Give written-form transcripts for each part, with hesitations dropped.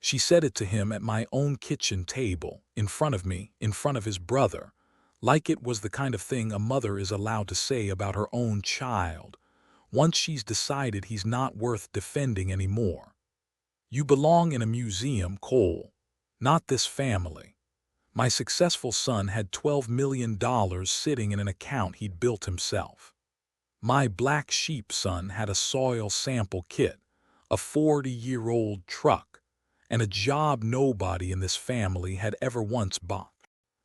She said it to him at my own kitchen table, in front of me, in front of his brother, like it was the kind of thing a mother is allowed to say about her own child, once she's decided he's not worth defending anymore. You belong in a museum, Cole, not this family. My successful son had $12 million sitting in an account he'd built himself. My black sheep son had a soil sample kit, a 40-year-old truck, and a job nobody in this family had ever once bought.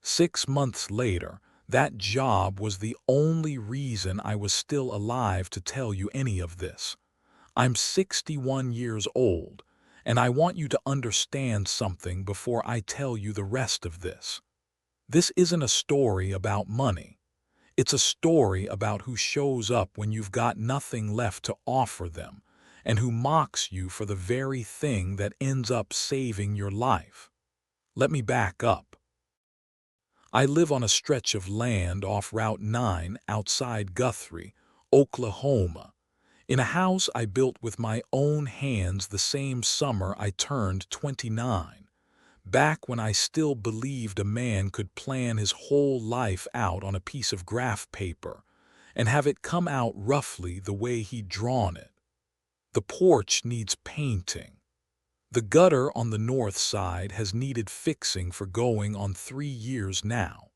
6 months later, that job was the only reason I was still alive to tell you any of this. I'm 61 years old, and I want you to understand something before I tell you the rest of this. This isn't a story about money. It's a story about who shows up when you've got nothing left to offer them, and who mocks you for the very thing that ends up saving your life. Let me back up. I live on a stretch of land off Route 9 outside Guthrie, Oklahoma, in a house I built with my own hands the same summer I turned 29, back when I still believed a man could plan his whole life out on a piece of graph paper and have it come out roughly the way he'd drawn it. The porch needs painting. The gutter on the north side has needed fixing for going on 3 years now.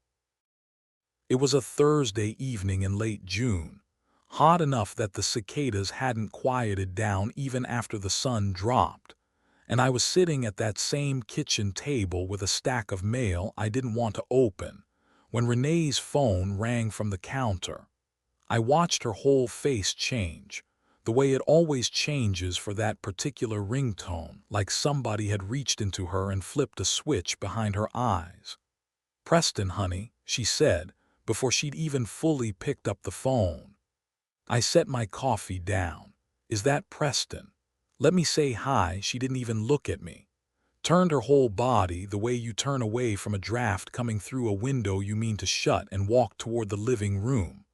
It was a Thursday evening in late June, hot enough that the cicadas hadn't quieted down even after the sun dropped, and I was sitting at that same kitchen table with a stack of mail I didn't want to open, when Renee's phone rang from the counter. I watched her whole face change, the way it always changes for that particular ringtone, like somebody had reached into her and flipped a switch behind her eyes. "Preston, honey," she said, before she'd even fully picked up the phone. I set my coffee down. "Is that Preston? Let me say hi." She didn't even look at me. Turned her whole body the way you turn away from a draft coming through a window you mean to shut, and walked toward the living room.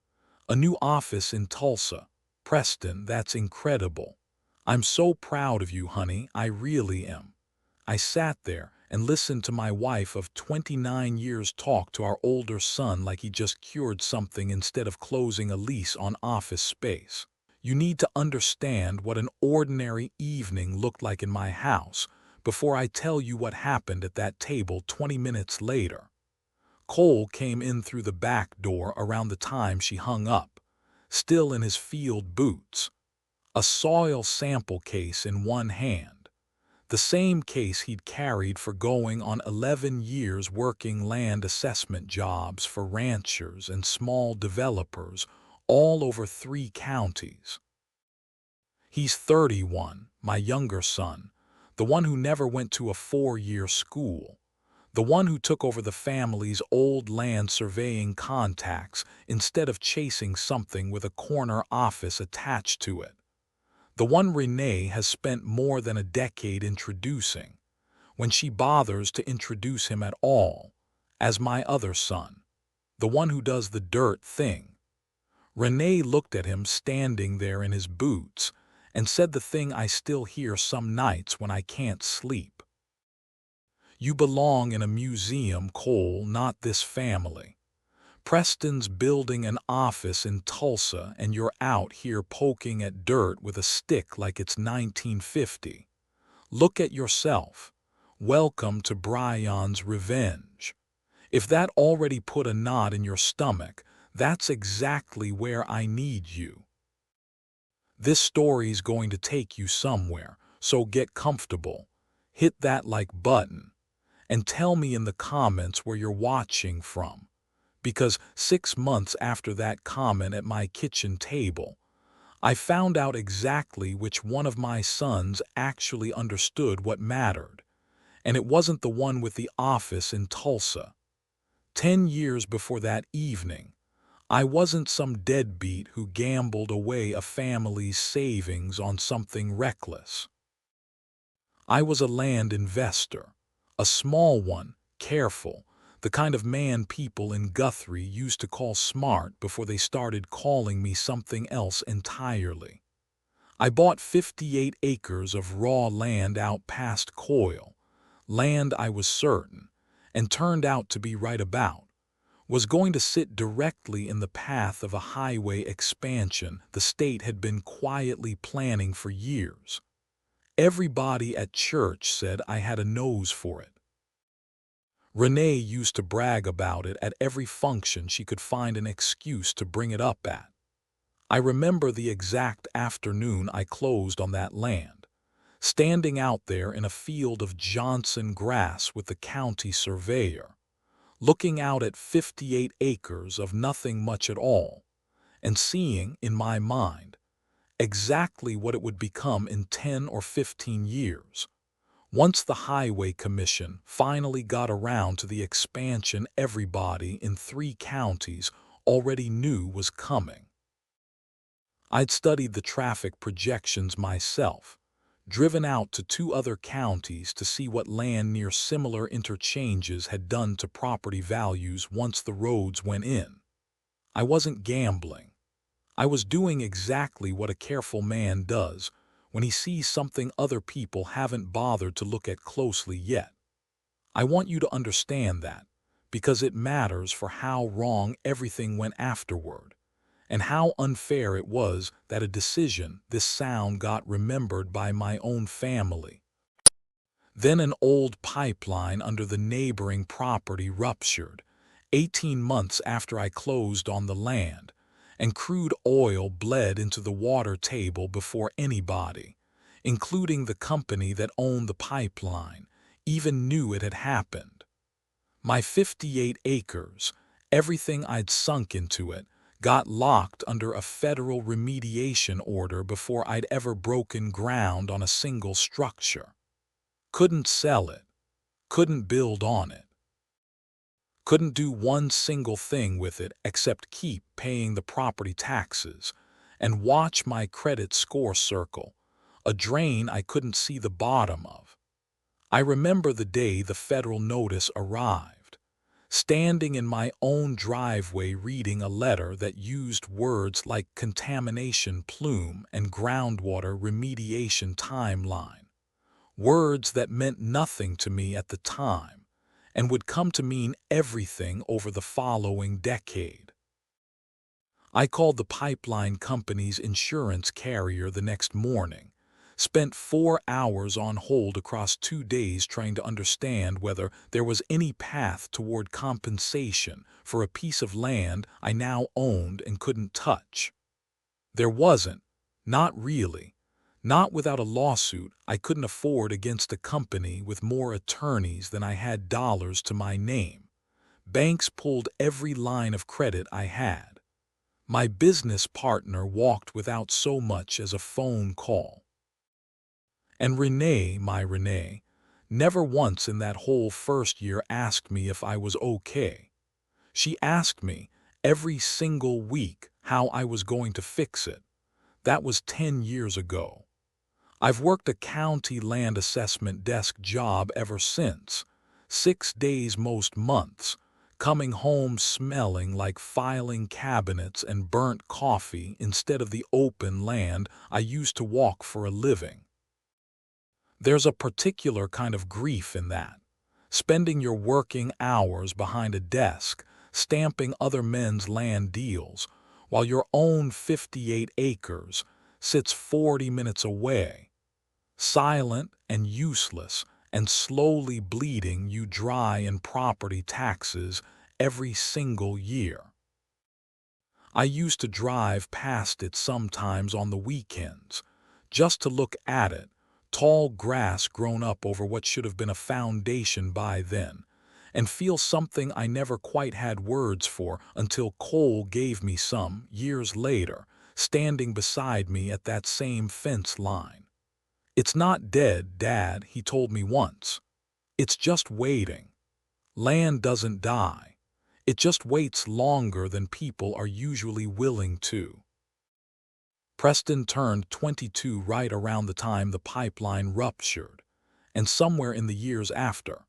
"A new office in Tulsa. Preston, that's incredible. I'm so proud of you, honey, I really am." I sat there and listened to my wife of 29 years talk to our older son like he just cured something instead of closing a lease on office space. You need to understand what an ordinary evening looked like in my house before I tell you what happened at that table 20 minutes later. Cole came in through the back door around the time she hung up, still in his field boots, a soil sample case in one hand, the same case he'd carried for going on 11 years working land assessment jobs for ranchers and small developers all over 3 counties. He's 31, my younger son, the one who never went to a 4-year school, the one who took over the family's old land surveying contacts instead of chasing something with a corner office attached to it, the one Renee has spent more than a decade introducing, when she bothers to introduce him at all, as my other son, the one who does the dirt thing. Renee looked at him standing there in his boots and said the thing I still hear some nights when I can't sleep. "You belong in a museum, Cole, not this family. Preston's building an office in Tulsa and you're out here poking at dirt with a stick like it's 1950. Look at yourself. Welcome to Brian's revenge. If that already put a knot in your stomach, that's exactly where I need you. This story's going to take you somewhere, so get comfortable. Hit that like button. And tell me in the comments where you're watching from. Because 6 months after that comment at my kitchen table, I found out exactly which one of my sons actually understood what mattered, and it wasn't the one with the office in Tulsa. 10 years before that evening, I wasn't some deadbeat who gambled away a family's savings on something reckless. I was a land investor, a small one, careful, the kind of man people in Guthrie used to call smart before they started calling me something else entirely. I bought 58 acres of raw land out past Coyle, land I was certain, and turned out to be right about, was going to sit directly in the path of a highway expansion the state had been quietly planning for years. Everybody at church said I had a nose for it. Renee used to brag about it at every function she could find an excuse to bring it up at. I remember the exact afternoon I closed on that land, standing out there in a field of Johnson grass with the county surveyor, looking out at 58 acres of nothing much at all, and seeing, in my mind, exactly what it would become in 10 or 15 years, once the Highway Commission finally got around to the expansion everybody in 3 counties already knew was coming. I'd studied the traffic projections myself, driven out to 2 other counties to see what land near similar interchanges had done to property values once the roads went in. I wasn't gambling. I was doing exactly what a careful man does when he sees something other people haven't bothered to look at closely yet. I want you to understand that, because it matters for how wrong everything went afterward, and how unfair it was that a decision this sound got remembered by my own family. Then an old pipeline under the neighboring property ruptured, 18 months after I closed on the land, and crude oil bled into the water table before anybody, including the company that owned the pipeline, even knew it had happened. My 58 acres, everything I'd sunk into it, got locked under a federal remediation order before I'd ever broken ground on a single structure. Couldn't sell it, couldn't build on it. Couldn't do one single thing with it except keep paying the property taxes and watch my credit score circle, a drain I couldn't see the bottom of. I remember the day the federal notice arrived, standing in my own driveway reading a letter that used words like contamination plume and groundwater remediation timeline, words that meant nothing to me at the time and would come to mean everything over the following decade. I called the pipeline company's insurance carrier the next morning, spent 4 hours on hold across 2 days trying to understand whether there was any path toward compensation for a piece of land I now owned and couldn't touch. There wasn't, not really, not without a lawsuit I couldn't afford against a company with more attorneys than I had dollars to my name. Banks pulled every line of credit I had. My business partner walked without so much as a phone call. And Renee, my Renee, never once in that whole first year asked me if I was okay. She asked me every single week how I was going to fix it. That was 10 years ago. I've worked a county land assessment desk job ever since, 6 days most months, coming home smelling like filing cabinets and burnt coffee instead of the open land I used to walk for a living. There's a particular kind of grief in that, spending your working hours behind a desk, stamping other men's land deals, while your own 58 acres sits 40 minutes away, silent and useless and slowly bleeding you dry in property taxes every single year. I used to drive past it sometimes on the weekends, just to look at it, tall grass grown up over what should have been a foundation by then, and feel something I never quite had words for until Cole gave me some, years later, standing beside me at that same fence line. "It's not dead, Dad," he told me once. "It's just waiting. Land doesn't die. It just waits longer than people are usually willing to." Preston turned 22 right around the time the pipeline ruptured, and somewhere in the years after,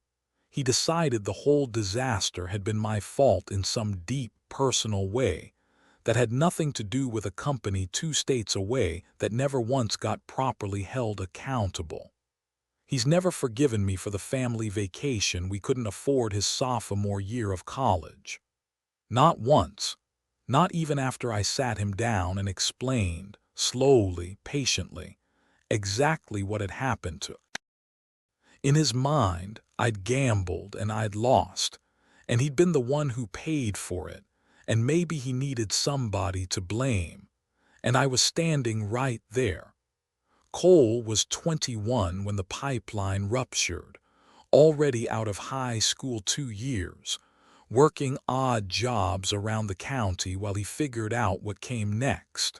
he decided the whole disaster had been my fault in some deep, personal way that had nothing to do with a company 2 states away that never once got properly held accountable. He's never forgiven me for the family vacation we couldn't afford his sophomore year of college. Not once. Not even after I sat him down and explained, slowly, patiently, exactly what had happened to. In his mind, I'd gambled and I'd lost, and he'd been the one who paid for it, and maybe he needed somebody to blame, and I was standing right there. Cole was 21 when the pipeline ruptured, already out of high school 2 years, working odd jobs around the county while he figured out what came next.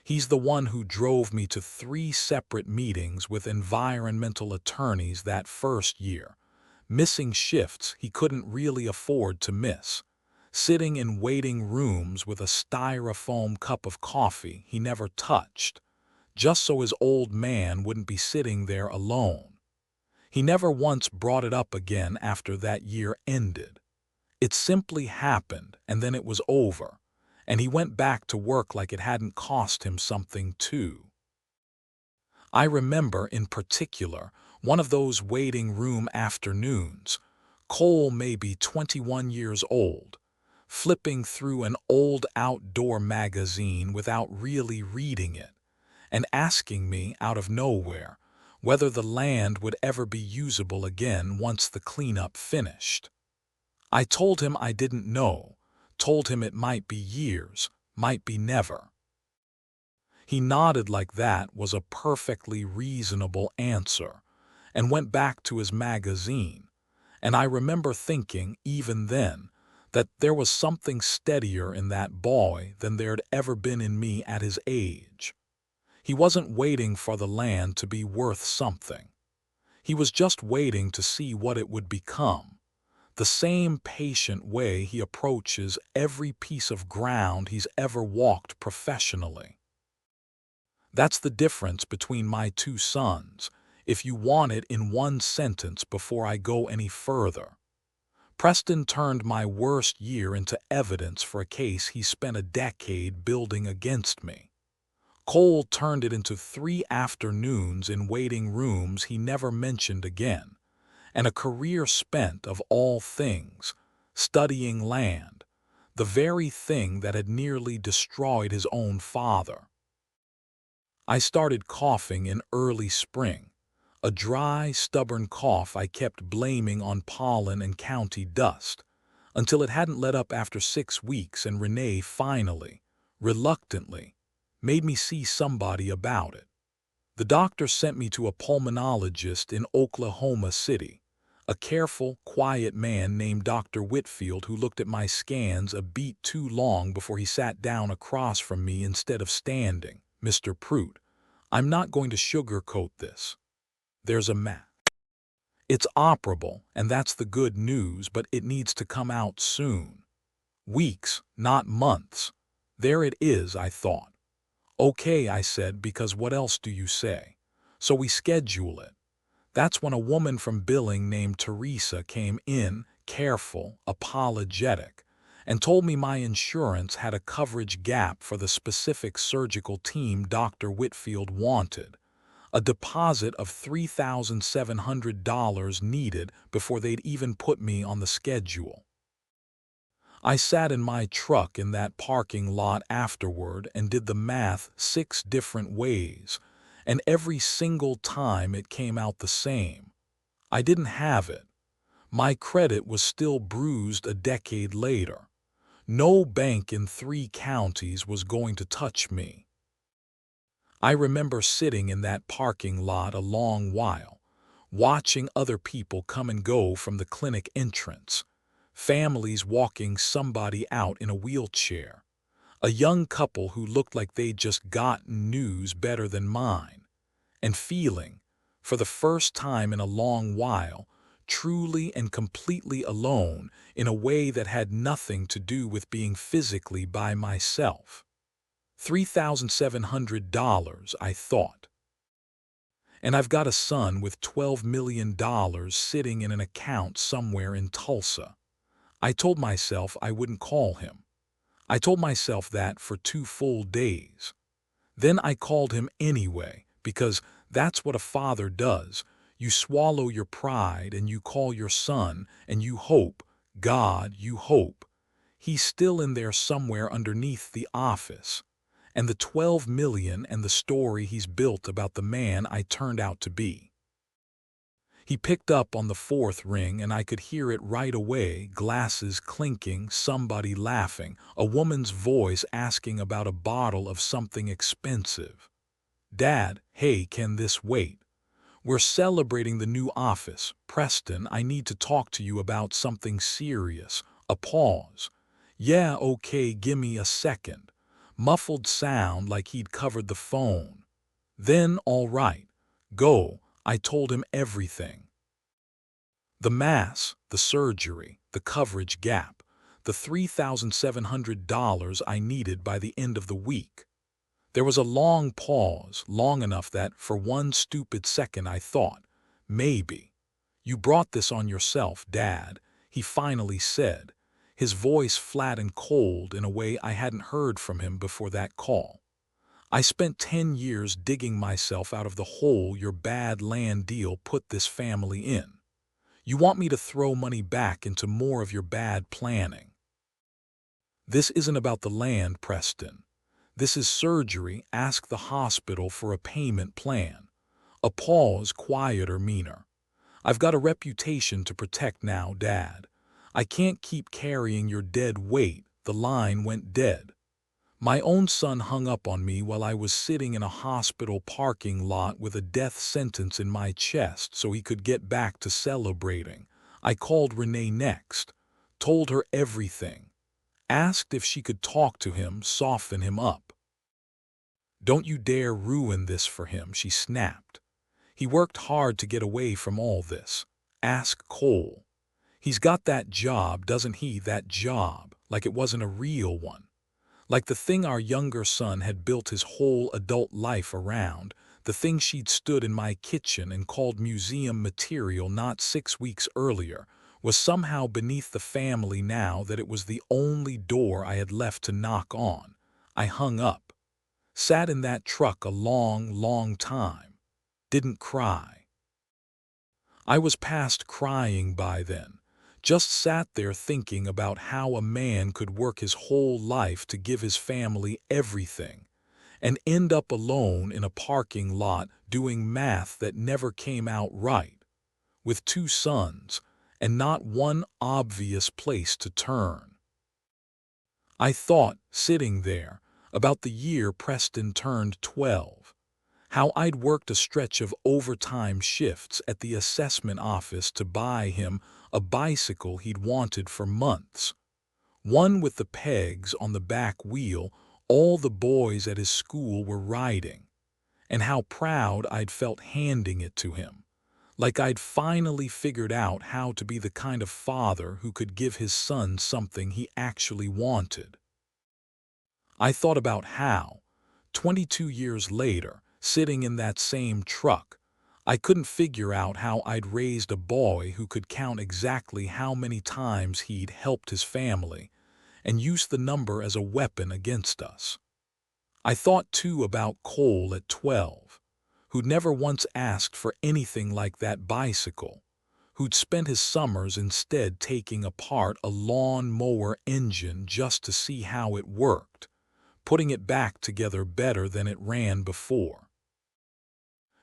He's the one who drove me to 3 separate meetings with environmental attorneys that first year, missing shifts he couldn't really afford to miss, sitting in waiting rooms with a styrofoam cup of coffee he never touched, just so his old man wouldn't be sitting there alone. He never once brought it up again after that year ended. It simply happened, and then it was over, and he went back to work like it hadn't cost him something too. I remember, in particular, one of those waiting room afternoons, Cole maybe 21 years old, flipping through an old outdoor magazine without really reading it, and asking me out of nowhere whether the land would ever be usable again once the cleanup finished. I told him I didn't know, told him it might be years, might be never. He nodded like that was a perfectly reasonable answer, and went back to his magazine, and I remember thinking, even then, that there was something steadier in that boy than there'd ever been in me at his age. He wasn't waiting for the land to be worth something. He was just waiting to see what it would become, the same patient way he approaches every piece of ground he's ever walked professionally. That's the difference between my 2 sons, if you want it in one sentence before I go any further. Preston turned my worst year into evidence for a case he spent a decade building against me. Cole turned it into 3 afternoons in waiting rooms he never mentioned again, and a career spent, of all things, studying land, the very thing that had nearly destroyed his own father. I started coughing in early spring, a dry, stubborn cough I kept blaming on pollen and county dust, until it hadn't let up after 6 weeks and Renee finally, reluctantly, made me see somebody about it. The doctor sent me to a pulmonologist in Oklahoma City, a careful, quiet man named Dr. Whitfield who looked at my scans a beat too long before he sat down across from me instead of standing. "Mr. Pruitt, I'm not going to sugarcoat this. There's a mass. It's operable, and that's the good news, but it needs to come out soon. Weeks, not months." There it is, I thought. "Okay," I said, "because what else do you say?" So we schedule it. That's when a woman from billing named Teresa came in, careful, apologetic, and told me my insurance had a coverage gap for the specific surgical team Dr. Whitfield wanted. A deposit of $3,700 needed before they'd even put me on the schedule. I sat in my truck in that parking lot afterward and did the math 6 different ways, and every single time it came out the same. I didn't have it. My credit was still bruised a decade later. No bank in 3 counties was going to touch me. I remember sitting in that parking lot a long while, watching other people come and go from the clinic entrance, families walking somebody out in a wheelchair, a young couple who looked like they'd just gotten news better than mine, and feeling, for the first time in a long while, truly and completely alone in a way that had nothing to do with being physically by myself. $3,700, I thought. And I've got a son with $12 million sitting in an account somewhere in Tulsa. I told myself I wouldn't call him. I told myself that for 2 full days. Then I called him anyway, because That's what a father does. You swallow your pride and you call your son and you hope, God, you hope. He's still in there somewhere underneath the office. And the 12 million and the story he's built about the man I turned out to be. He picked up on the fourth ring and I could hear it right away, glasses clinking, somebody laughing, a woman's voice asking about a bottle of something expensive. Dad, hey, can this wait? We're celebrating the new office. Preston, I need to talk to you about something serious. A pause. Yeah, okay, gimme a second. Muffled sound like he'd covered the phone. Then, all right. Go. I told him everything. The mass, the surgery, the coverage gap, the $3,700 I needed by the end of the week. There was a long pause, long enough that, for one stupid second, I thought, maybe. You brought this on yourself, Dad, he finally said, his voice flat and cold in a way I hadn't heard from him before that call. I spent 10 years digging myself out of the hole your bad land deal put this family in. You want me to throw money back into more of your bad planning. This isn't about the land, Preston. This is surgery. Ask the hospital for a payment plan. A pause, quieter, meaner. I've got a reputation to protect now, Dad. I can't keep carrying your dead weight. The line went dead. My own son hung up on me while I was sitting in a hospital parking lot with a death sentence in my chest so he could get back to celebrating. I called Renee next, told her everything, asked if she could talk to him, soften him up. Don't you dare ruin this for him, she snapped. He worked hard to get away from all this. Ask Cole. He's got that job, doesn't he? That job, like it wasn't a real one. Like the thing our younger son had built his whole adult life around, the thing she'd stood in my kitchen and called museum material not 6 weeks earlier, was somehow beneath the family now that it was the only door I had left to knock on. I hung up. Sat in that truck a long, long time. Didn't cry. I was past crying by then. Just sat there thinking about how a man could work his whole life to give his family everything and end up alone in a parking lot doing math that never came out right, with 2 sons and not one obvious place to turn. I thought, sitting there, about the year Preston turned 12. How I'd worked a stretch of overtime shifts at the assessment office to buy him a bicycle he'd wanted for months. One with the pegs on the back wheel all the boys at his school were riding. And how proud I'd felt handing it to him. Like I'd finally figured out how to be the kind of father who could give his son something he actually wanted. I thought about how, 22 years later, sitting in that same truck, I couldn't figure out how I'd raised a boy who could count exactly how many times he'd helped his family and used the number as a weapon against us. I thought too about Cole at 12, who'd never once asked for anything like that bicycle, who'd spent his summers instead taking apart a lawn mower engine just to see how it worked, putting it back together better than it ran before.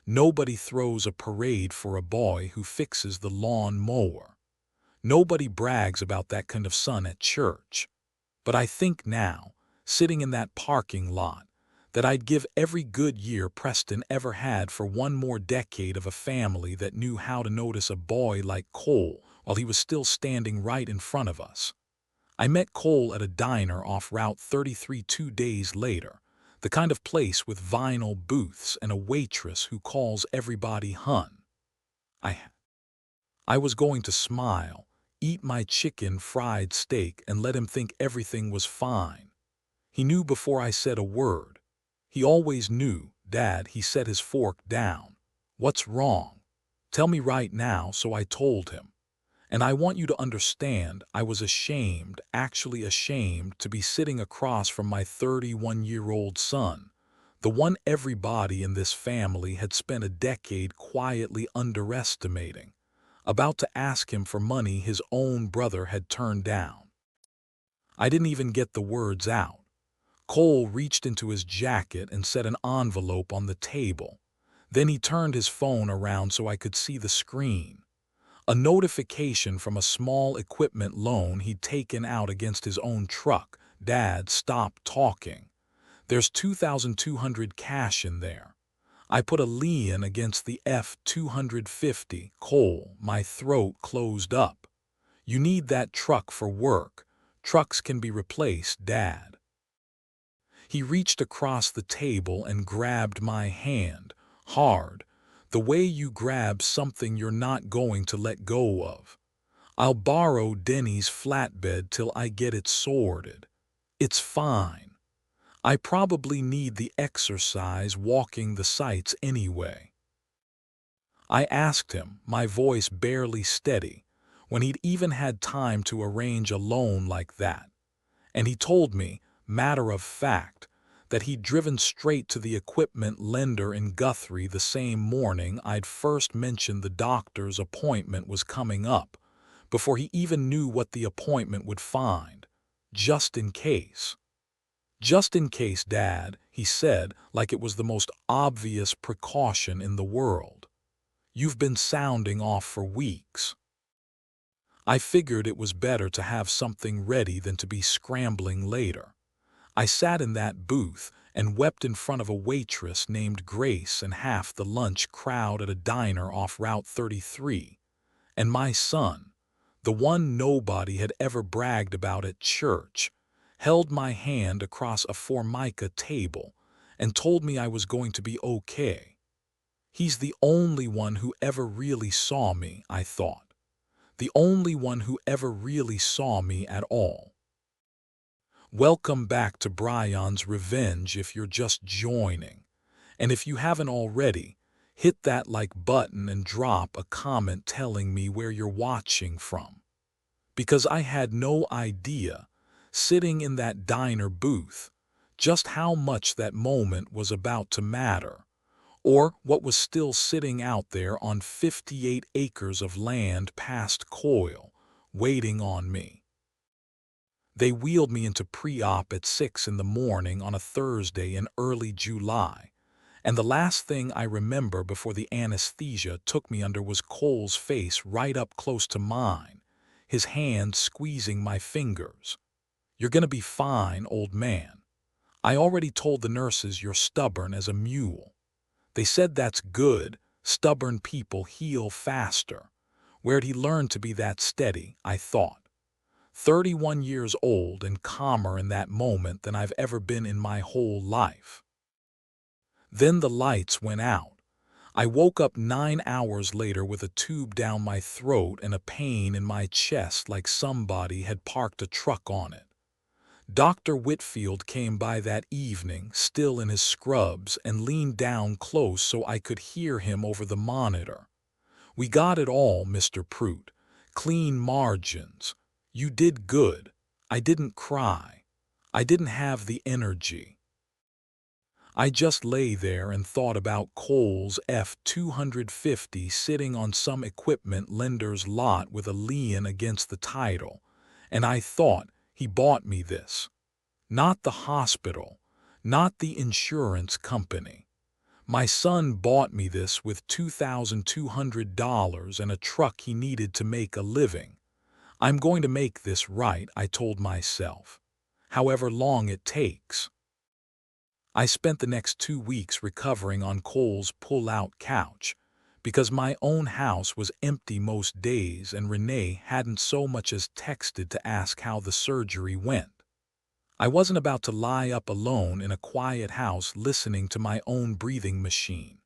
Nobody throws a parade for a boy who fixes the lawn mower. Nobody brags about that kind of son at church. But I think now, sitting in that parking lot, that I'd give every good year Preston ever had for one more decade of a family that knew how to notice a boy like Cole while he was still standing right in front of us. I met Cole at a diner off Route 33 2 days later, the kind of place with vinyl booths and a waitress who calls everybody hun. I was going to smile, eat my chicken fried steak and let him think everything was fine. He knew before I said a word. He always knew, Dad, he set his fork down. What's wrong? Tell me right now, so I told him. And I want you to understand I was ashamed, actually ashamed, to be sitting across from my 31-year-old son, The one everybody in this family had spent a decade quietly underestimating, about to ask him for money his own brother had turned down. I didn't even get the words out. Cole reached into his jacket and set an envelope on the table. Then he turned his phone around so I could see the screen. A notification from a small equipment loan he'd taken out against his own truck. "Dad, stop talking. There's 2,200 cash in there." I put a lien against the F-250. "Cole," my throat closed up. "You need that truck for work. Trucks can be replaced, Dad." He reached across the table and grabbed my hand, hard, the way you grab something you're not going to let go of. "I'll borrow Denny's flatbed till I get it sorted. It's fine. I probably need the exercise walking the sites anyway." I asked him, my voice barely steady, when he'd even had time to arrange a loan like that. And he told me, matter of fact, that he'd driven straight to the equipment lender in Guthrie the same morning I'd first mentioned the doctor's appointment was coming up, before he even knew what the appointment would find. "Just in case." "Just in case, Dad," he said, like it was the most obvious precaution in the world. "You've been sounding off for weeks." I figured it was better to have something ready than to be scrambling later. I sat in that booth and wept in front of a waitress named Grace and half the lunch crowd at a diner off Route 33. And my son, the one nobody had ever bragged about at church, held my hand across a Formica table and told me I was going to be okay. He's the only one who ever really saw me, I thought. The only one who ever really saw me at all. Welcome back to Brian's Revenge if you're just joining. And if you haven't already, hit that like button and drop a comment telling me where you're watching from. Because I had no idea, sitting in that diner booth, just how much that moment was about to matter, or what was still sitting out there on 58 acres of land past Coyle, waiting on me. They wheeled me into pre-op at 6 in the morning on a Thursday in early July, and the last thing I remember before the anesthesia took me under was Cole's face right up close to mine, his hand squeezing my fingers. "You're gonna be fine, old man. I already told the nurses you're stubborn as a mule. They said that's good, stubborn people heal faster." Where'd he learn to be that steady, I thought. 31 years old and calmer in that moment than I've ever been in my whole life. Then the lights went out. I woke up 9 hours later with a tube down my throat and a pain in my chest like somebody had parked a truck on it. Dr. Whitfield came by that evening, still in his scrubs, and leaned down close so I could hear him over the monitor. "We got it all, Mr. Prout. Clean margins. You did good. I didn't cry. I didn't have the energy." I just lay there and thought about Cole's F-250 sitting on some equipment lender's lot with a lien against the title, and I thought, he bought me this. Not the hospital, not the insurance company. My son bought me this with $2,200 and a truck he needed to make a living. I'm going to make this right, I told myself, however long it takes. I spent the next 2 weeks recovering on Cole's pull-out couch, because my own house was empty most days and Renee hadn't so much as texted to ask how the surgery went. I wasn't about to lie up alone in a quiet house listening to my own breathing machine.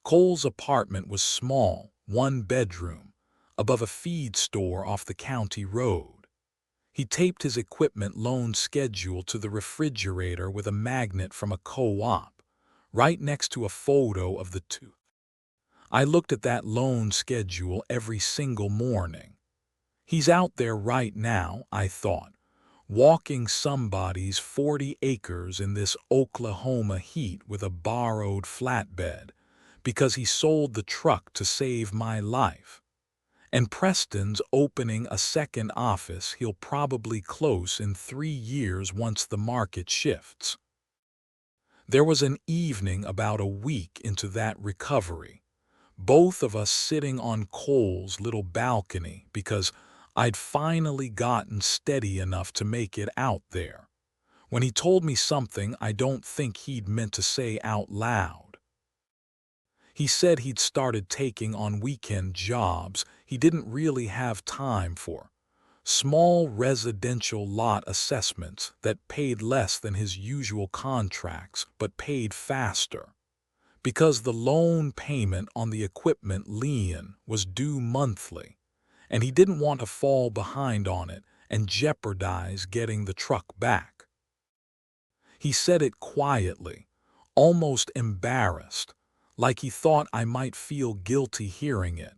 Cole's apartment was small, 1 bedroom, above a feed store off the county road. He taped his equipment loan schedule to the refrigerator with a magnet from a co-op, right next to a photo of the two. I looked at that loan schedule every single morning. He's out there right now, I thought, walking somebody's 40 acres in this Oklahoma heat with a borrowed flatbed because he sold the truck to save my life. And Preston's opening a second office he'll probably close in 3 years once the market shifts. There was an evening about a week into that recovery, both of us sitting on Cole's little balcony because I'd finally gotten steady enough to make it out there, when he told me something I don't think he'd meant to say out loud. He said he'd started taking on weekend jobs he didn't really have time for, small residential lot assessments that paid less than his usual contracts but paid faster, because the loan payment on the equipment lien was due monthly, and he didn't want to fall behind on it and jeopardize getting the truck back. He said it quietly, almost embarrassed, like he thought I might feel guilty hearing it,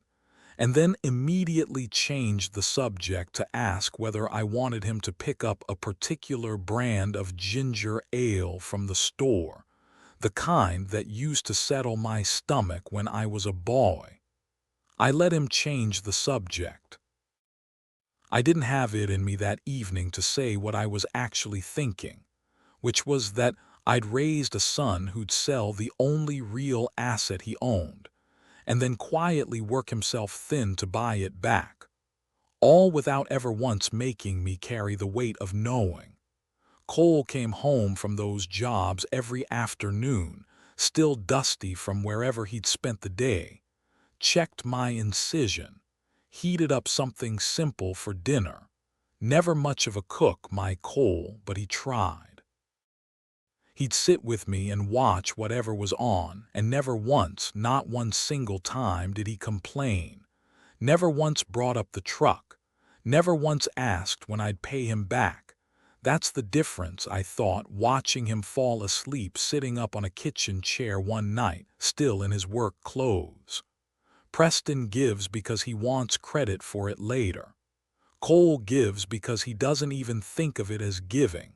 and then immediately changed the subject to ask whether I wanted him to pick up a particular brand of ginger ale from the store, the kind that used to settle my stomach when I was a boy. I let him change the subject. I didn't have it in me that evening to say what I was actually thinking, which was that I'd raised a son who'd sell the only real asset he owned, and then quietly work himself thin to buy it back, all without ever once making me carry the weight of knowing. Cole came home from those jobs every afternoon, still dusty from wherever he'd spent the day, checked my incision, heated up something simple for dinner. Never much of a cook, my Cole, but he tried. He'd sit with me and watch whatever was on, and never once, not one single time, did he complain. Never once brought up the truck. Never once asked when I'd pay him back. That's the difference, I thought, watching him fall asleep sitting up on a kitchen chair one night, still in his work clothes. Preston gives because he wants credit for it later. Cole gives because he doesn't even think of it as giving.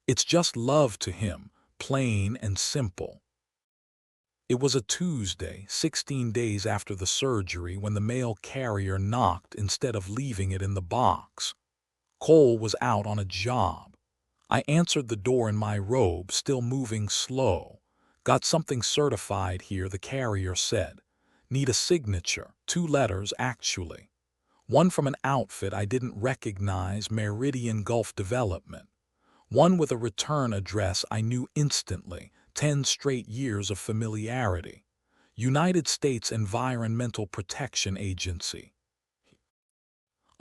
It's just love to him, plain and simple. It was a Tuesday, 16 days after the surgery, when the mail carrier knocked instead of leaving it in the box. Cole was out on a job. I answered the door in my robe, still moving slow. "Got something certified here," the carrier said. "Need a signature, 2 letters actually. One from an outfit I didn't recognize, Meridian Gulf Development. One with a return address I knew instantly, 10 straight years of familiarity. United States Environmental Protection Agency."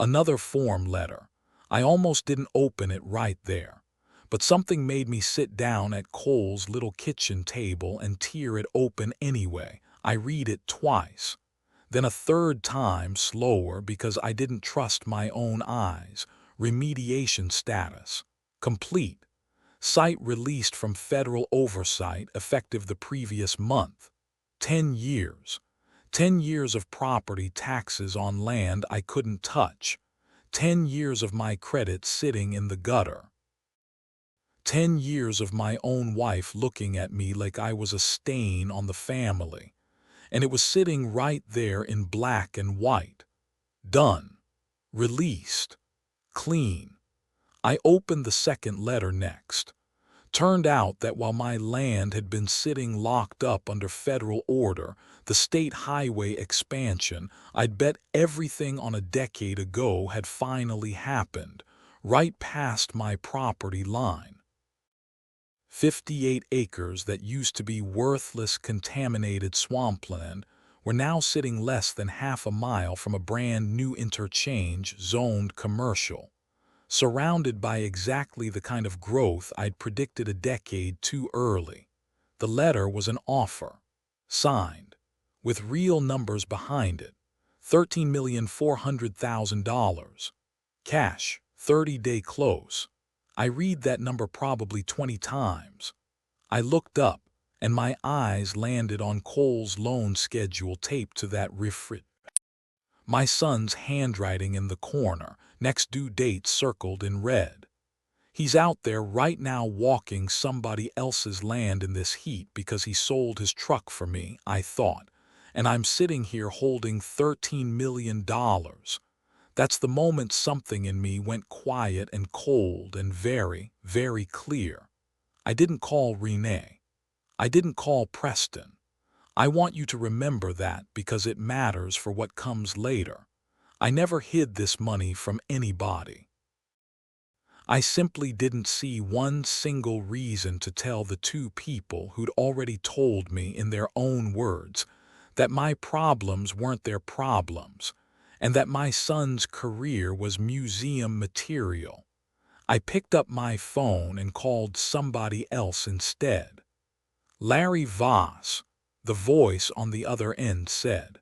Another form letter. I almost didn't open it right there, but something made me sit down at Cole's little kitchen table and tear it open anyway. I read it twice, then a third time slower because I didn't trust my own eyes. Remediation status. Complete. Site released from federal oversight effective the previous month. 10 years. 10 years of property taxes on land I couldn't touch. 10 years of my credit sitting in the gutter. 10 years of my own wife looking at me like I was a stain on the family. And it was sitting right there in black and white. Done. Released. Clean. I opened the second letter next. Turned out that while my land had been sitting locked up under federal order, the state highway expansion I'd bet everything on a decade ago had finally happened, right past my property line. 58 acres that used to be worthless, contaminated swampland were now sitting less than half a mile from a brand new interchange zoned commercial, surrounded by exactly the kind of growth I'd predicted a decade too early. The letter was an offer, signed, with real numbers behind it. $13,400,000. Cash, 30-day close. I read that number probably 20 times. I looked up, and my eyes landed on Cole's loan schedule taped to that refrigerator. My son's handwriting in the corner, next due date circled in red. He's out there right now walking somebody else's land in this heat because he sold his truck for me, I thought, and I'm sitting here holding $13 million. That's the moment something in me went quiet and cold and very, very clear. I didn't call Renee. I didn't call Preston. I want you to remember that because it matters for what comes later. I never hid this money from anybody. I simply didn't see one single reason to tell the two people who'd already told me in their own words that my problems weren't their problems and that my son's career was museum material. I picked up my phone and called somebody else instead. Larry Voss, the voice on the other end said.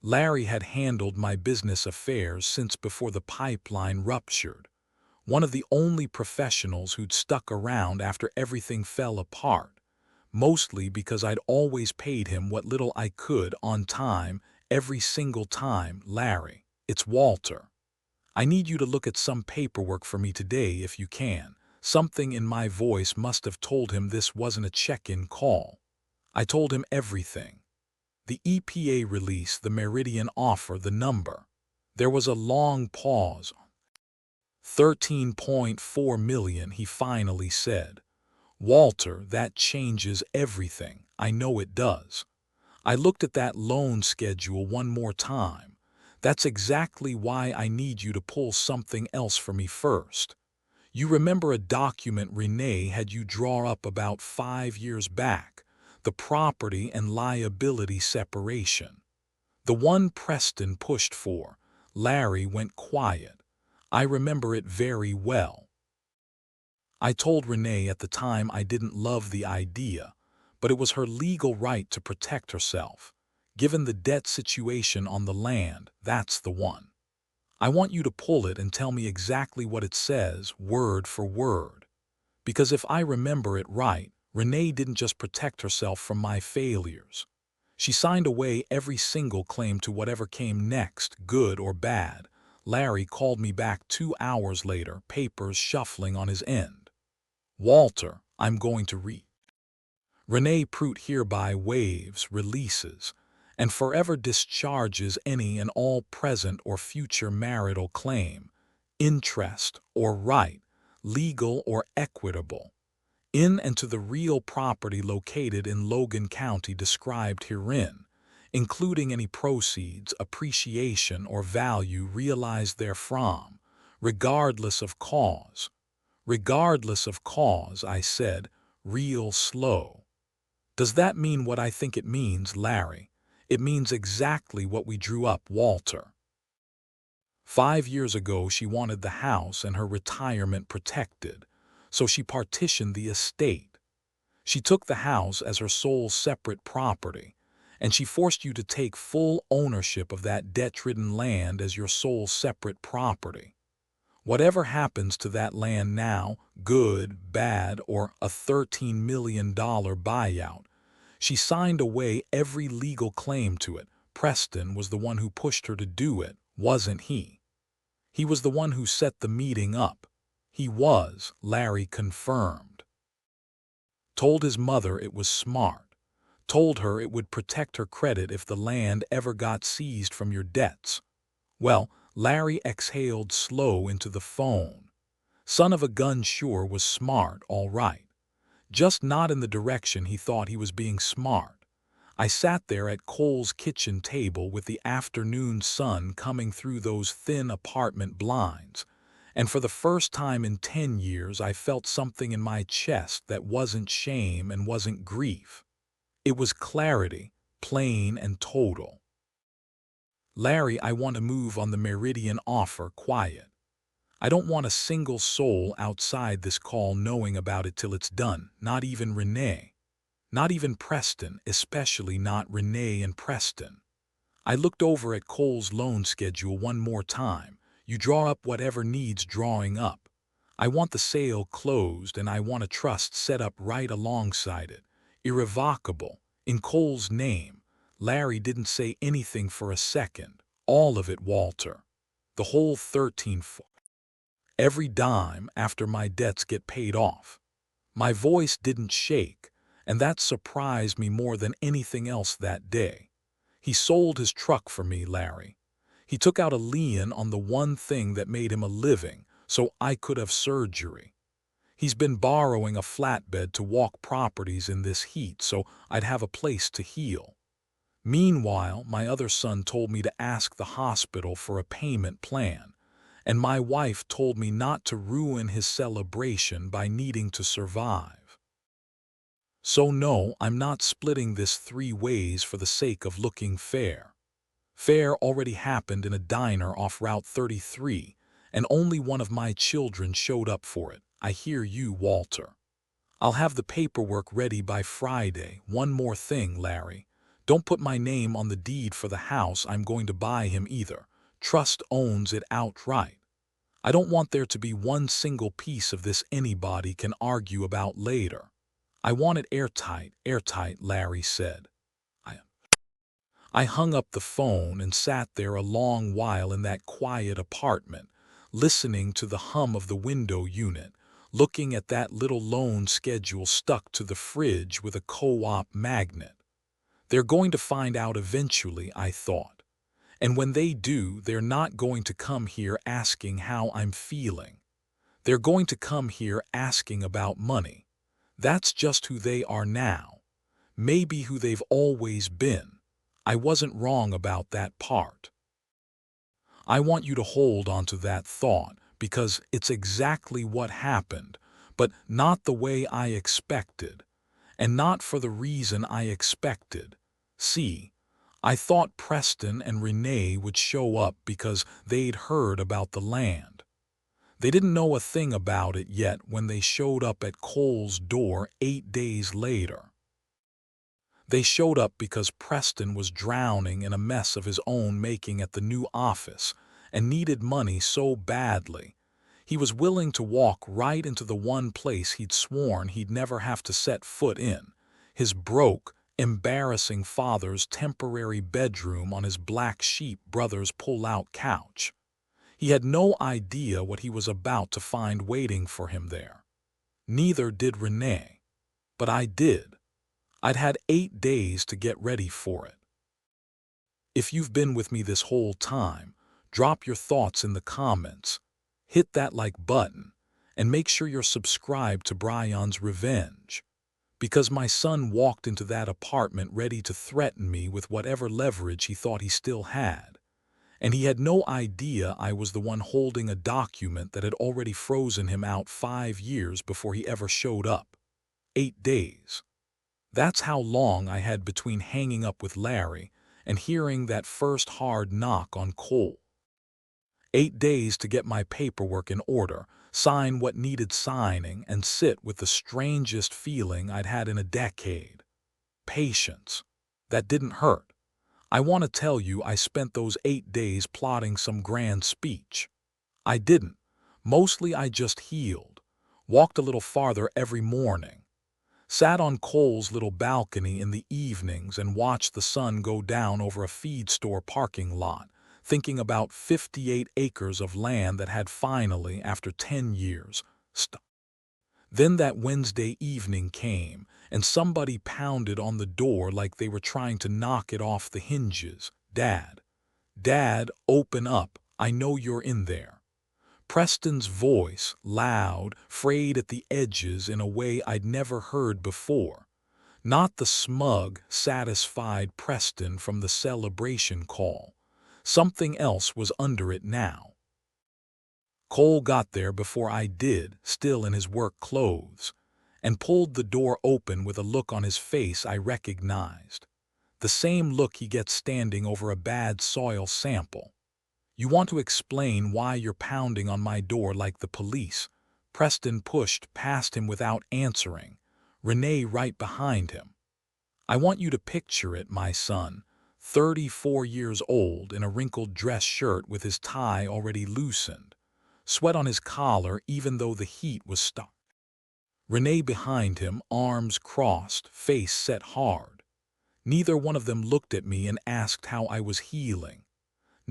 Larry had handled my business affairs since before the pipeline ruptured, one of the only professionals who'd stuck around after everything fell apart, mostly because I'd always paid him what little I could on time every single time. Larry, it's Walter. I need you to look at some paperwork for me today if you can. Something in my voice must have told him this wasn't a check-in call. I told him everything. The EPA release, the Meridian offer, the number. There was a long pause. 13.4 million, he finally said. Walter, that changes everything. I know it does. I looked at that loan schedule one more time. That's exactly why I need you to pull something else for me first. You remember a document Renee had you draw up about 5 years back, the property and liability separation. The one Preston pushed for. Larry went quiet. I remember it very well. I told Renee at the time I didn't love the idea, but it was her legal right to protect herself. Given the debt situation on the land, that's the one. I want you to pull it and tell me exactly what it says, word for word. Because if I remember it right, Renee didn't just protect herself from my failures. She signed away every single claim to whatever came next, good or bad. Larry called me back 2 hours later, papers shuffling on his end. Walter, I'm going to read. Renee Prout hereby waives, releases, and forever discharges any and all present or future marital claim, interest or right, legal or equitable, in and to the real property located in Logan County described herein, including any proceeds, appreciation, or value realized therefrom, regardless of cause. Regardless of cause, I said, real slow. Does that mean what I think it means, Larry? It means exactly what we drew up, Walter. 5 years ago, she wanted the house and her retirement protected, so she partitioned the estate. She took the house as her sole separate property, and she forced you to take full ownership of that debt-ridden land as your sole separate property. Whatever happens to that land now, good, bad, or a $13 million buyout, she signed away every legal claim to it. Preston was the one who pushed her to do it, wasn't he? He was the one who set the meeting up. He was, Larry confirmed. Told his mother it was smart. Told her it would protect her credit if the land ever got seized from your debts. Well, Larry exhaled slow into the phone. Son of a gun sure was smart, all right. Just not in the direction he thought he was being smart. I sat there at Cole's kitchen table with the afternoon sun coming through those thin apartment blinds, and for the first time in 10 years I felt something in my chest that wasn't shame and wasn't grief. It was clarity, plain and total. Larry, I want to move on the Meridian offer quiet. I don't want a single soul outside this call knowing about it till it's done, not even Renee. Not even Preston, especially not Renee and Preston. I looked over at Cole's loan schedule one more time. You draw up whatever needs drawing up. I want the sale closed and I want a trust set up right alongside it. Irrevocable. In Cole's name. Larry didn't say anything for a second. All of it, Walter. The whole 13. every dime after my debts get paid off. My voice didn't shake, and that surprised me more than anything else that day. He sold his truck for me, Larry. He took out a lien on the one thing that made him a living, so I could have surgery. He's been borrowing a flatbed to walk properties in this heat so I'd have a place to heal. Meanwhile, my other son told me to ask the hospital for a payment plan, and my wife told me not to ruin his celebration by needing to survive. So no, I'm not splitting this 3 ways for the sake of looking fair. Fair already happened in a diner off Route 33, and only one of my children showed up for it. I hear you, Walter. I'll have the paperwork ready by Friday. One more thing, Larry. Don't put my name on the deed for the house I'm going to buy him either. Trust owns it outright. I don't want there to be one single piece of this anybody can argue about later. I want it airtight, Larry said. I hung up the phone and sat there a long while in that quiet apartment, listening to the hum of the window unit, looking at that little loan schedule stuck to the fridge with a co-op magnet. They're going to find out eventually, I thought. And when they do, they're not going to come here asking how I'm feeling. They're going to come here asking about money. That's just who they are now. Maybe who they've always been. I wasn't wrong about that part. I want you to hold on to that thought because it's exactly what happened, but not the way I expected, and not for the reason I expected. See, I thought Preston and Renee would show up because they'd heard about the land. They didn't know a thing about it yet when they showed up at Cole's door 8 days later. They showed up because Preston was drowning in a mess of his own making at the new office and needed money so badly. He was willing to walk right into the one place he'd sworn he'd never have to set foot in, his broke, embarrassing father's temporary bedroom on his black sheep brother's pull-out couch. He had no idea what he was about to find waiting for him there. Neither did Renee. But I did. I'd had 8 days to get ready for it. If you've been with me this whole time, drop your thoughts in the comments, hit that like button, and make sure you're subscribed to Brian's Revenge. Because my son walked into that apartment ready to threaten me with whatever leverage he thought he still had. And he had no idea I was the one holding a document that had already frozen him out 5 years before he ever showed up. 8 days. That's how long I had between hanging up with Larry and hearing that first hard knock on Cole. 8 days to get my paperwork in order, sign what needed signing, and sit with the strangest feeling I'd had in a decade. Patience. That didn't hurt. I want to tell you I spent those 8 days plotting some grand speech. I didn't. Mostly I just healed. Walked a little farther every morning. Sat on Cole's little balcony in the evenings and watched the sun go down over a feed store parking lot, thinking about 58 acres of land that had finally, after 10 years, stopped. Then that Wednesday evening came, and somebody pounded on the door like they were trying to knock it off the hinges. Dad, open up. I know you're in there. Preston's voice, loud, frayed at the edges in a way I'd never heard before. Not the smug, satisfied Preston from the celebration call. Something else was under it now. Cole got there before I did, still in his work clothes, and pulled the door open with a look on his face I recognized. The same look he gets standing over a bad soil sample. You want to explain why you're pounding on my door like the police? Preston pushed past him without answering, Renee right behind him. I want you to picture it, my son, 34 years old in a wrinkled dress shirt with his tie already loosened, sweat on his collar even though the heat was stuck. Renee behind him, arms crossed, face set hard. Neither one of them looked at me and asked how I was healing.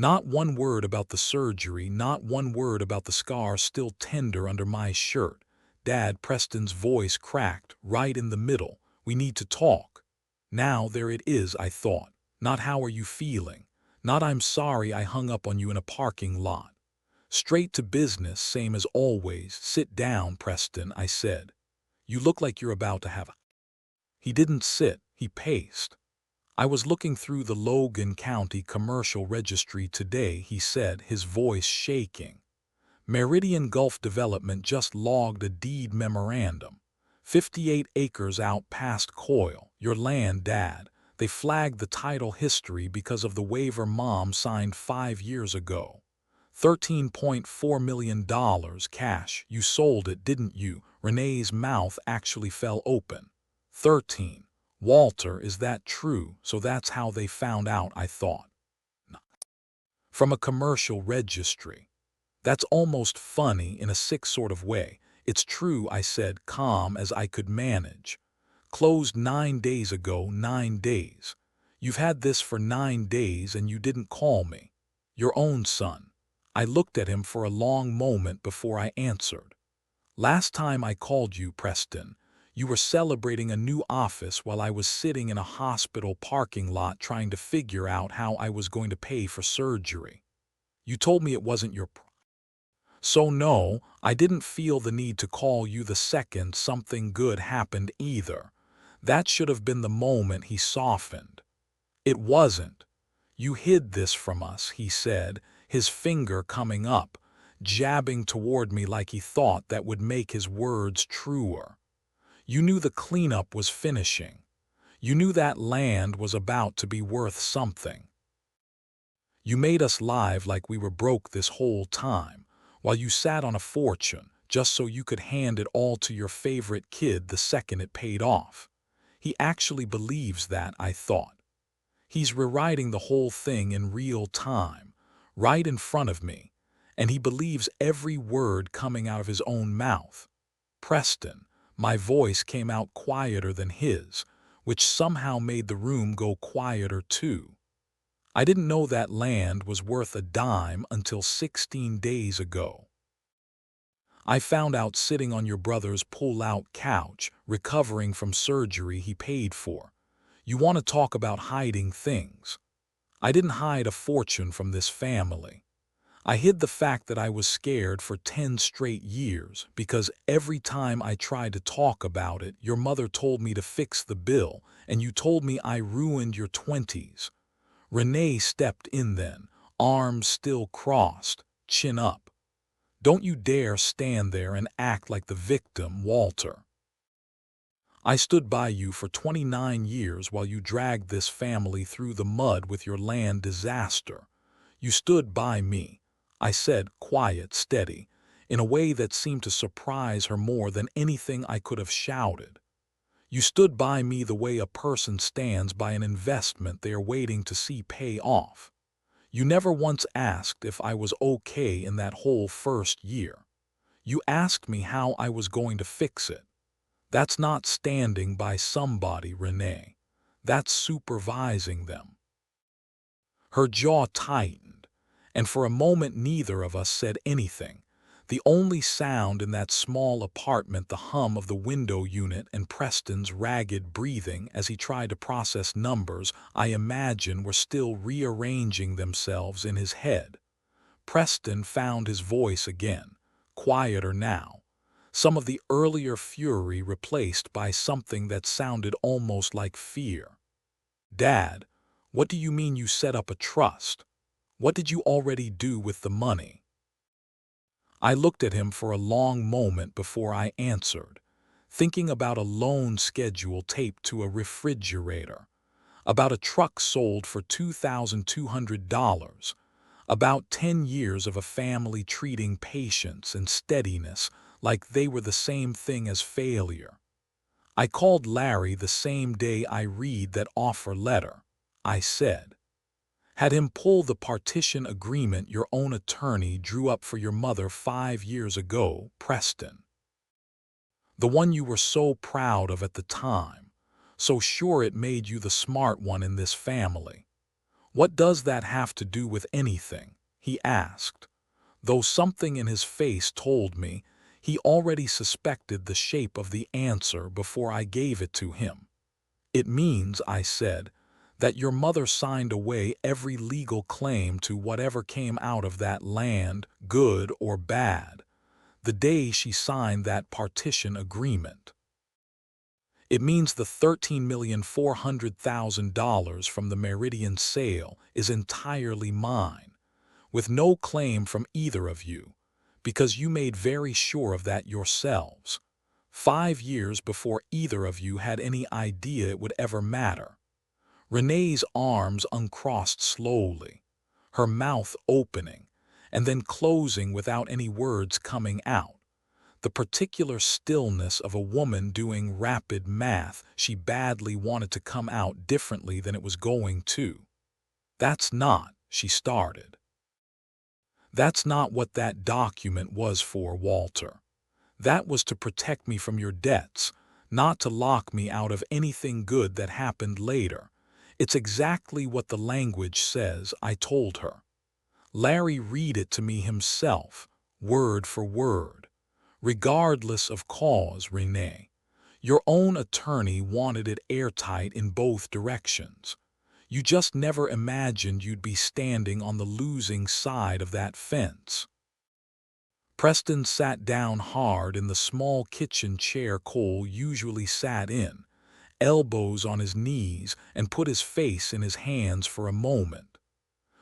Not one word about the surgery, not one word about the scar still tender under my shirt. Dad, Preston's voice cracked right in the middle. We need to talk. Now there it is, I thought. Not how are you feeling? Not I'm sorry I hung up on you in a parking lot. Straight to business, same as always. Sit down, Preston, I said. You look like you're about to have a... He didn't sit, he paced. I was looking through the Logan County Commercial Registry today, he said, his voice shaking. Meridian Gulf Development just logged a deed memorandum. 58 acres out past Coyle, your land, Dad. They flagged the title history because of the waiver Mom signed 5 years ago. $13.4 million cash. You sold it, didn't you? Renee's mouth actually fell open. 13. Walter, is that true? So that's how they found out, I thought. From a commercial registry. That's almost funny in a sick sort of way. It's true, I said, calm as I could manage. Closed 9 days ago, 9 days. You've had this for 9 days and you didn't call me. Your own son. I looked at him for a long moment before I answered. Last time I called you, Preston, you were celebrating a new office while I was sitting in a hospital parking lot trying to figure out how I was going to pay for surgery. You told me it wasn't your problem. So no, I didn't feel the need to call you the second something good happened either. That should have been the moment he softened. It wasn't. You hid this from us, he said, his finger coming up, jabbing toward me like he thought that would make his words truer. You knew the cleanup was finishing. You knew that land was about to be worth something. You made us live like we were broke this whole time, while you sat on a fortune just so you could hand it all to your favorite kid the second it paid off. He actually believes that, I thought. He's rewriting the whole thing in real time, right in front of me, and he believes every word coming out of his own mouth. Preston, my voice came out quieter than his, which somehow made the room go quieter too. I didn't know that land was worth a dime until 16 days ago. I found out sitting on your brother's pull-out couch, recovering from surgery he paid for. You want to talk about hiding things. I didn't hide a fortune from this family. I hid the fact that I was scared for 10 straight years because every time I tried to talk about it, your mother told me to fix the bill, and you told me I ruined your 20s. Renee stepped in then, arms still crossed, chin up. Don't you dare stand there and act like the victim, Walter. I stood by you for 29 years while you dragged this family through the mud with your land disaster. You stood by me, I said, quiet, steady, in a way that seemed to surprise her more than anything I could have shouted. You stood by me the way a person stands by an investment they are waiting to see pay off. You never once asked if I was okay in that whole first year. You asked me how I was going to fix it. That's not standing by somebody, Renee. That's supervising them. Her jaw tightened, and for a moment neither of us said anything. The only sound in that small apartment, the hum of the window unit and Preston's ragged breathing as he tried to process numbers I imagine were still rearranging themselves in his head. Preston found his voice again, quieter now, some of the earlier fury replaced by something that sounded almost like fear. Dad, what do you mean you set up a trust? What did you already do with the money? I looked at him for a long moment before I answered, thinking about a loan schedule taped to a refrigerator, about a truck sold for $2,200, about 10 years of a family treating patience and steadiness like they were the same thing as failure. I called Larry the same day I read that offer letter, I said. Had him pull the partition agreement your own attorney drew up for your mother 5 years ago, Preston. The one you were so proud of at the time, so sure it made you the smart one in this family. "What does that have to do with anything?" he asked, though something in his face told me he already suspected the shape of the answer before I gave it to him. "It means," I said, "that your mother signed away every legal claim to whatever came out of that land, good or bad, the day she signed that partition agreement. It means the $13,400,000 from the Meridian sale is entirely mine, with no claim from either of you, because you made very sure of that yourselves, 5 years before either of you had any idea it would ever matter." Renee's arms uncrossed slowly, her mouth opening and then closing without any words coming out, the particular stillness of a woman doing rapid math she badly wanted to come out differently than it was going to. "That's not," she started. "That's not what that document was for, Walter. That was to protect me from your debts, not to lock me out of anything good that happened later. It's exactly what the language says," I told her. "Larry read it to me himself, word for word. Regardless of cause, Renee. Your own attorney wanted it airtight in both directions. You just never imagined you'd be standing on the losing side of that fence." Preston sat down hard in the small kitchen chair Cole usually sat in, elbows on his knees, and put his face in his hands for a moment.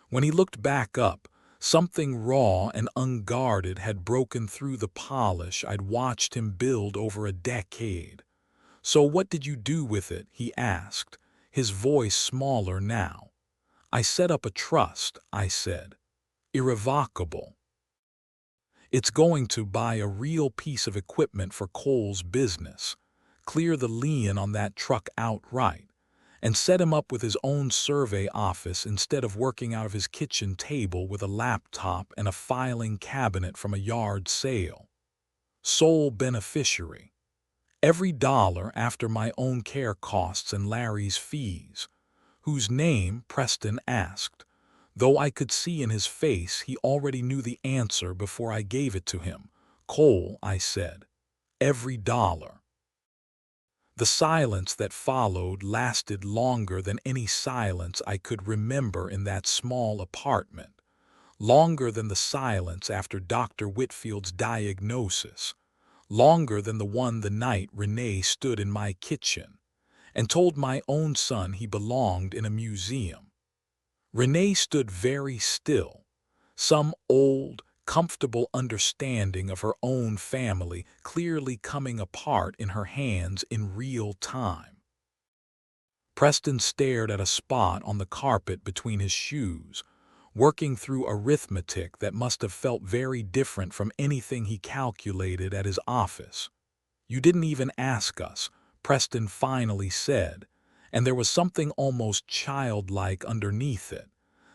When he looked back up, something raw and unguarded had broken through the polish I'd watched him build over a decade. "So what did you do with it?" he asked, his voice smaller now. "I set up a trust," I said. "Irrevocable. It's going to buy a real piece of equipment for Cole's business, clear the lien on that truck outright, and set him up with his own survey office instead of working out of his kitchen table with a laptop and a filing cabinet from a yard sale. Sole beneficiary. Every dollar after my own care costs and Larry's fees." "Whose name?" Preston asked, though I could see in his face he already knew the answer before I gave it to him. "Cole," I said. "Every dollar." The silence that followed lasted longer than any silence I could remember in that small apartment, longer than the silence after Dr. Whitfield's diagnosis, longer than the one the night Renee stood in my kitchen and told my own son he belonged in a museum. Renee stood very still, some old, comfortable understanding of her own family clearly coming apart in her hands in real time. Preston stared at a spot on the carpet between his shoes, working through arithmetic that must have felt very different from anything he calculated at his office. "You didn't even ask us," Preston finally said, and there was something almost childlike underneath it,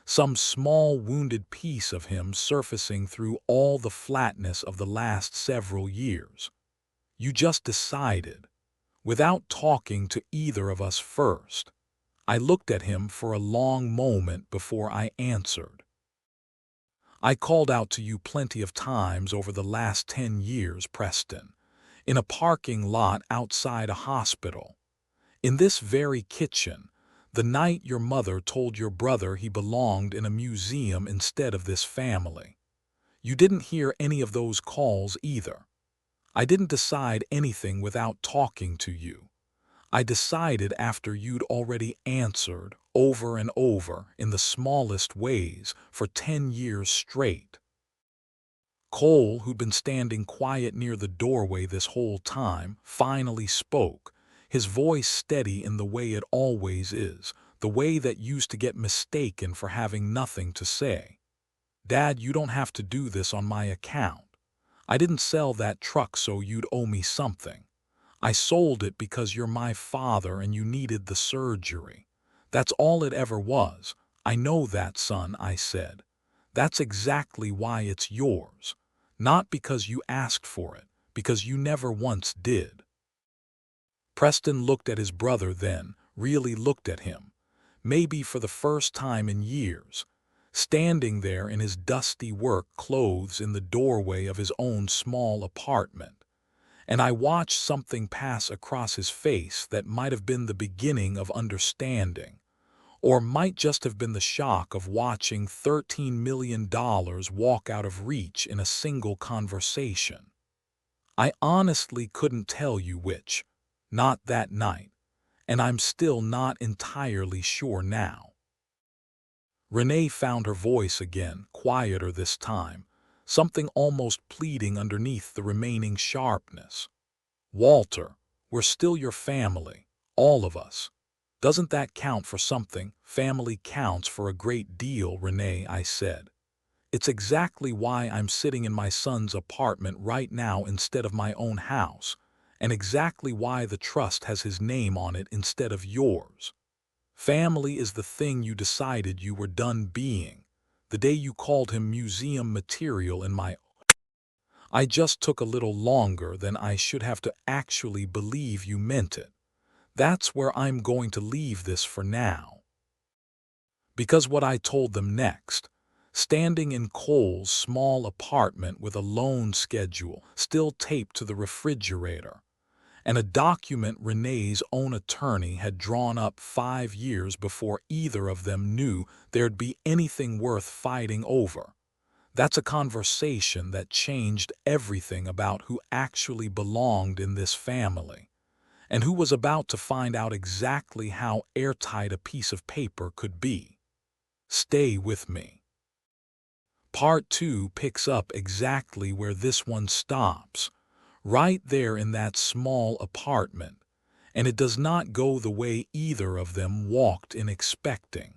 some small wounded piece of him surfacing through all the flatness of the last several years. "You just decided, without talking to either of us first." I looked at him for a long moment before I answered. "I called out to you plenty of times over the last 10 years, Preston, in a parking lot outside a hospital, in this very kitchen, the night your mother told your brother he belonged in a museum instead of this family. You didn't hear any of those calls either. I didn't decide anything without talking to you. I decided after you'd already answered over and over in the smallest ways for 10 years straight." Cole, who'd been standing quiet near the doorway this whole time, finally spoke, his voice steady in the way it always is, the way that used to get mistaken for having nothing to say. "Dad, you don't have to do this on my account. I didn't sell that truck so you'd owe me something. I sold it because you're my father and you needed the surgery. That's all it ever was. I know that, son," I said. "That's exactly why it's yours. Not because you asked for it, because you never once did." Preston looked at his brother then, really looked at him, maybe for the first time in years, standing there in his dusty work clothes in the doorway of his own small apartment. And I watched something pass across his face that might have been the beginning of understanding, or might just have been the shock of watching $13 million walk out of reach in a single conversation. I honestly couldn't tell you which, not that night, and I'm still not entirely sure now. Renee found her voice again, quieter this time, something almost pleading underneath the remaining sharpness. Walter, we're still your family, all of us. Doesn't that count for something? Family counts for a great deal, Renee, I said. It's exactly why I'm sitting in my son's apartment right now instead of my own house, and exactly why the trust has his name on it instead of yours. Family is the thing you decided you were done being, the day you called him museum material in my... I just took a little longer than I should have to actually believe you meant it. That's where I'm going to leave this for now. Because what I told them next, standing in Cole's small apartment with a loan schedule still taped to the refrigerator, and a document Renee's own attorney had drawn up 5 years before either of them knew there'd be anything worth fighting over. That's a conversation that changed everything about who actually belonged in this family, and who was about to find out exactly how airtight a piece of paper could be. Stay with me. Part 2 picks up exactly where this one stops, right there in that small apartment, and it does not go the way either of them walked in expecting.